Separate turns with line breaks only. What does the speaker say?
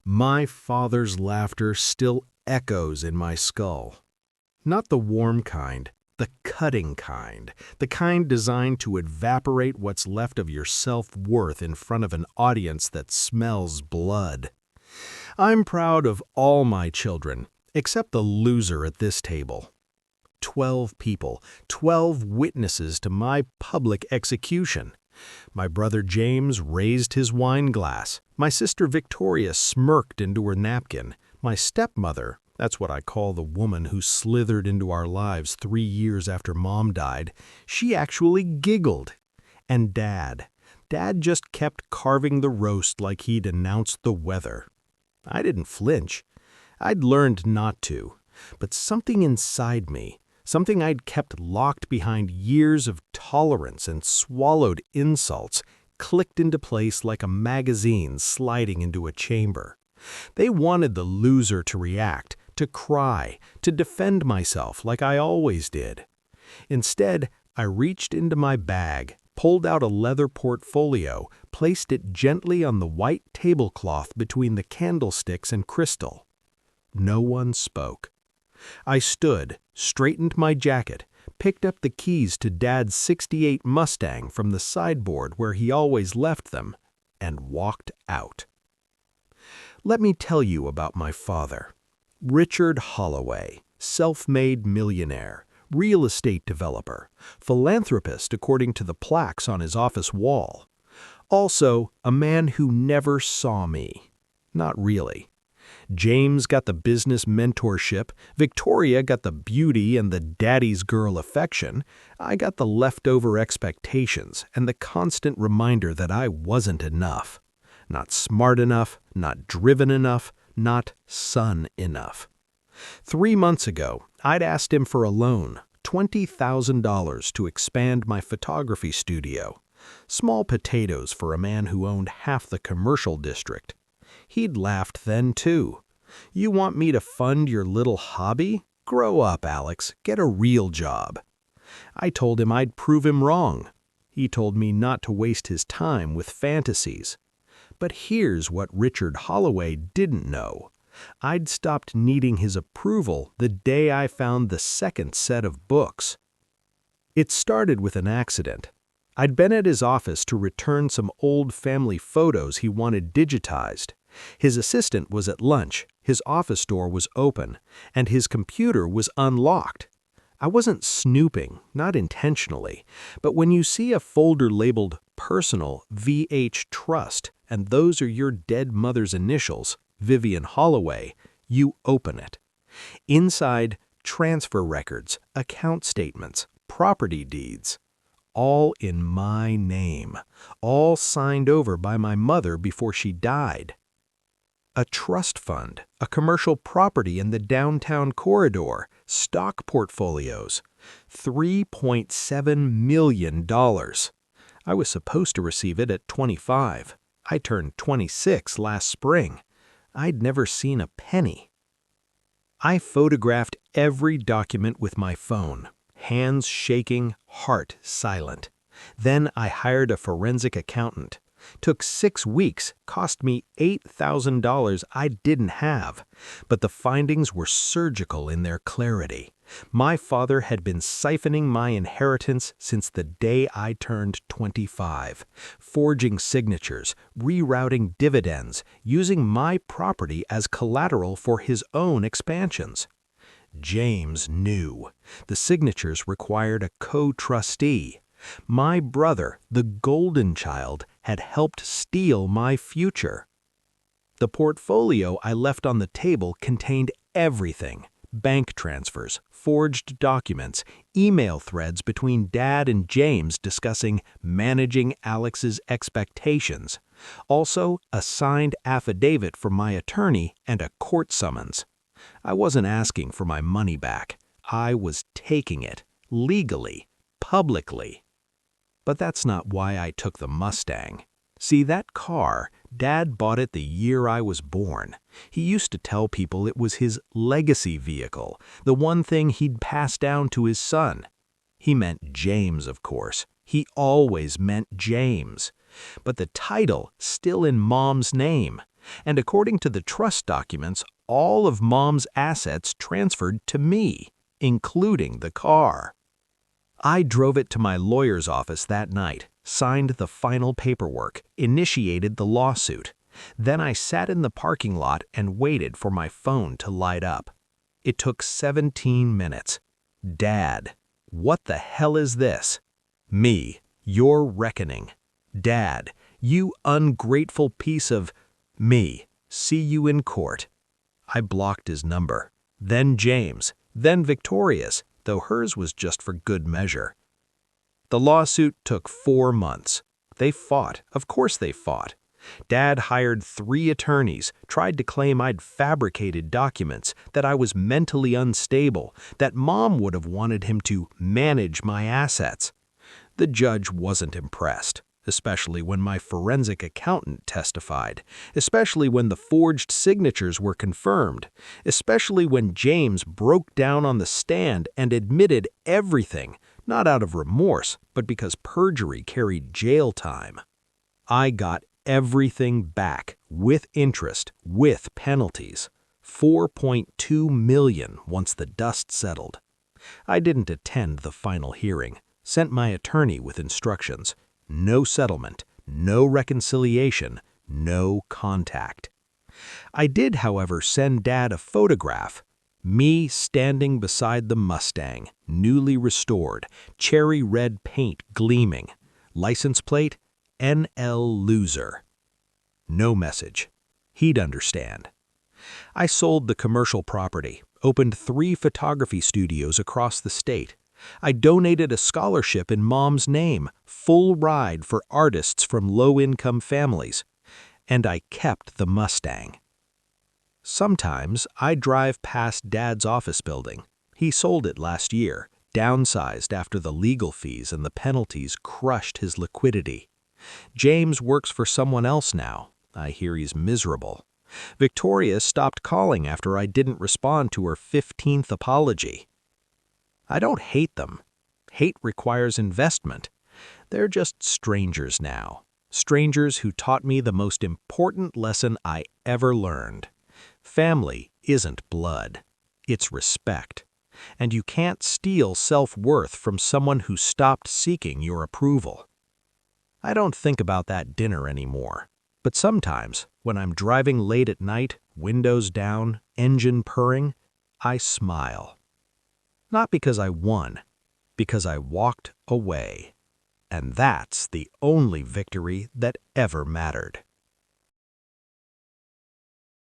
My father's laughter still echoes in my skull. Not the warm kind, the cutting kind, the kind designed to evaporate what's left of your self-worth in front of an audience that smells blood. I'm proud of all my children, except the loser at this table. 12 people, 12 witnesses to my public execution. My brother James raised his wine glass. My sister Victoria smirked into her napkin. My stepmother, that's what I call the woman who slithered into our lives 3 years after Mom died, she actually giggled. And Dad just kept carving the roast like he'd announced the weather. I didn't flinch. I'd learned not to. But something inside me, something I'd kept locked behind years of tolerance and swallowed insults, clicked into place like a magazine sliding into a chamber. They wanted the loser to react, to cry, to defend myself like I always did. Instead, I reached into my bag, pulled out a leather portfolio, placed it gently on the white tablecloth between the candlesticks and crystal. No one spoke. I stood, straightened my jacket, picked up the keys to Dad's '68 Mustang from the sideboard where he always left them, and walked out. Let me tell you about my father. Richard Holloway, self-made millionaire, real estate developer, philanthropist according to the plaques on his office wall. Also, a man who never saw me. Not really. James got the business mentorship, Victoria got the beauty and the daddy's girl affection, I got the leftover expectations and the constant reminder that I wasn't enough. Not smart enough, not driven enough, not son enough. 3 months ago, I'd asked him for a loan, $20,000 to expand my photography studio. Small potatoes for a man who owned half the commercial district. He'd laughed then, too. You want me to fund your little hobby? Grow up, Alex. Get a real job. I told him I'd prove him wrong. He told me not to waste his time with fantasies. But here's what Richard Holloway didn't know. I'd stopped needing his approval the day I found the second set of books. It started with an accident. I'd been at his office to return some old family photos he wanted digitized. His assistant was at lunch, his office door was open, and his computer was unlocked. I wasn't snooping, not intentionally, but when you see a folder labeled Personal VH Trust, and those are your dead mother's initials, Vivian Holloway, you open it. Inside, transfer records, account statements, property deeds. All in my name, all signed over by my mother before she died. A trust fund, a commercial property in the downtown corridor, stock portfolios, $3.7 million. I was supposed to receive it at 25. I turned 26 last spring. I'd never seen a penny. I photographed every document with my phone. Hands shaking, heart silent. Then I hired a forensic accountant. Took 6 weeks, cost me $8,000 I didn't have. But the findings were surgical in their clarity. My father had been siphoning my inheritance since the day I turned 25, forging signatures, rerouting dividends, using my property as collateral for his own expansions. James knew. The signatures required a co-trustee. My brother, the golden child, had helped steal my future. The portfolio I left on the table contained everything: bank transfers, forged documents, email threads between Dad and James discussing managing Alex's expectations. Also, a signed affidavit from my attorney and a court summons. I wasn't asking for my money back. I was taking it, legally, publicly. But that's not why I took the Mustang. See, that car, Dad bought it the year I was born. He used to tell people it was his legacy vehicle, the one thing he'd pass down to his son. He meant James, of course. He always meant James. But the title, still in Mom's name. And according to the trust documents, all of Mom's assets transferred to me, including the car. I drove it to my lawyer's office that night, signed the final paperwork, initiated the lawsuit. Then I sat in the parking lot and waited for my phone to light up. It took 17 minutes. Dad, what the hell is this? Me, your reckoning. Dad, you ungrateful piece of... Me, see you in court. I blocked his number. Then James, then Victoria's, though hers was just for good measure. The lawsuit took 4 months. They fought. Of course they fought. Dad hired 3 attorneys, tried to claim I'd fabricated documents, that I was mentally unstable, that Mom would have wanted him to manage my assets. The judge wasn't impressed, especially when my forensic accountant testified, especially when the forged signatures were confirmed, especially when James broke down on the stand and admitted everything, not out of remorse, but because perjury carried jail time. I got everything back, with interest, with penalties. $4.2 million once the dust settled. I didn't attend the final hearing, sent my attorney with instructions. No settlement, no reconciliation, no contact. I did, however, send Dad a photograph. Me standing beside the Mustang, newly restored, cherry red paint gleaming. License plate, NL Loser. No message. He'd understand. I sold the commercial property, opened 3 photography studios across the state. I donated a scholarship in Mom's name, full ride for artists from low-income families. And I kept the Mustang. Sometimes I drive past Dad's office building. He sold it last year, downsized after the legal fees and the penalties crushed his liquidity. James works for someone else now. I hear he's miserable. Victoria stopped calling after I didn't respond to her 15th apology. I don't hate them. Hate requires investment. They're just strangers now. Strangers who taught me the most important lesson I ever learned. Family isn't blood. It's respect. And you can't steal self-worth from someone who stopped seeking your approval. I don't think about that dinner anymore. But sometimes, when I'm driving late at night, windows down, engine purring, I smile. Not because I won, because I walked away. And that's the only victory that ever mattered.